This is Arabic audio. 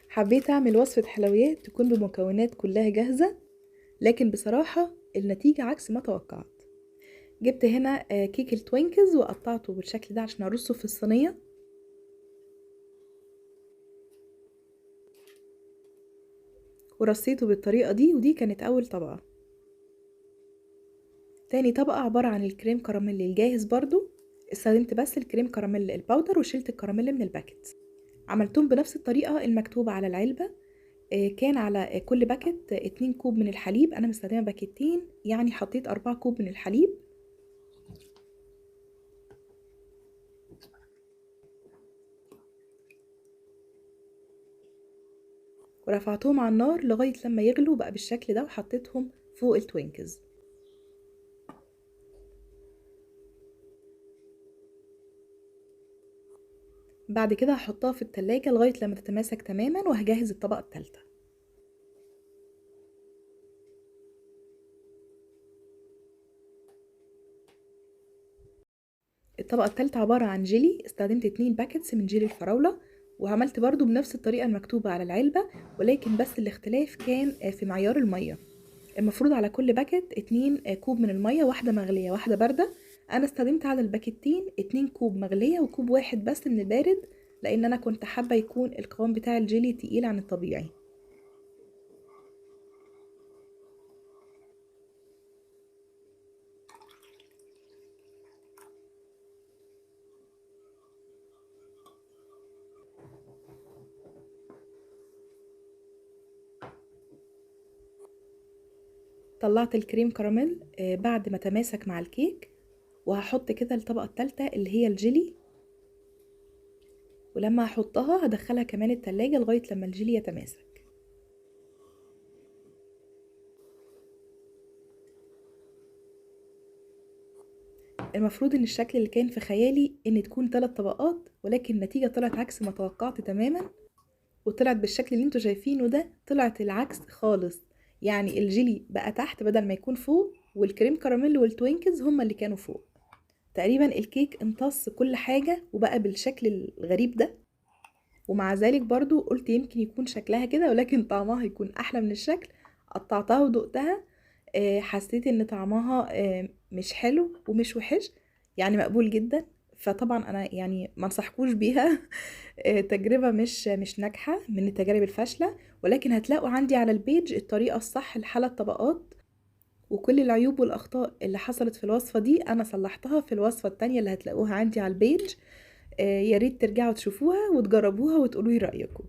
حبيت اعمل وصفة حلويات تكون بمكونات كلها جاهزة، لكن بصراحة النتيجة عكس ما توقعت. جبت هنا كيك التوينكز وقطعته بالشكل ده عشان ارصه في الصينية، ورصيته بالطريقة دي. ودي كانت اول طبقة. تاني طبقة عبارة عن الكريم كراميل الجاهز برضو. استخدمت بس الكريم كراميل الباودر وشلت الكراميل من الباكت. عملتهم بنفس الطريقة المكتوبة على العلبة. كان على كل باكت 2 كوب من الحليب. انا مستخدمة باكتين، يعني حطيت 4 كوب من الحليب. ورفعتهم على النار لغاية لما يغلوا بقى بالشكل ده، وحطيتهم فوق التوينكز. بعد كده هحطها في التلاجة لغاية لما تتماسك تماما، وهجهز الطبقة التالتة. الطبقة التالتة عبارة عن جيلي. استخدمت 2 باكتس من جيلي الفراولة، وعملت برضو بنفس الطريقة المكتوبة على العلبة، ولكن بس الاختلاف كان في معيار المية. المفروض على كل باكت 2 كوب من المية، واحدة مغلية واحدة باردة. انا استخدمت على الباكتين 2 كوب مغلية وكوب واحد بس من البارد، لان انا كنت حابة يكون القوام بتاع الجيلي تقيل عن الطبيعي. طلعت الكريم كراميل بعد ما تماسك مع الكيك، وهحط كده الطبقة التالتة اللي هي الجيلي. ولما هحطها هدخلها كمان التلاجة لغاية لما الجيلي يتماسك. المفروض ان الشكل اللي كان في خيالي ان تكون 3 طبقات، ولكن النتيجة طلعت عكس ما توقعت تماما. وطلعت بالشكل اللي انتوا شايفينه ده، طلعت العكس خالص. يعني الجيلي بقى تحت بدل ما يكون فوق، والكريم كراميل والتوينكز هما اللي كانوا فوق. تقريبا الكيك امتص كل حاجة وبقى بالشكل الغريب ده. ومع ذلك برضو قلت يمكن يكون شكلها كده، ولكن طعمها يكون احلى من الشكل. قطعتها ودقتها. حسيت ان طعمها مش حلو ومش وحش، يعني مقبول جدا. فطبعا انا يعني ما انصحكوش بيها. تجربة مش ناجحة، من التجارب الفاشلة. ولكن هتلاقوا عندي على البيج الطريقة الصح لحل الطبقات، وكل العيوب والاخطاء اللي حصلت في الوصفة دي انا صلحتها في الوصفة التانية اللي هتلاقوها عندي على البيج. يا ريت ترجعوا تشوفوها وتجربوها وتقولوا لي رأيكم.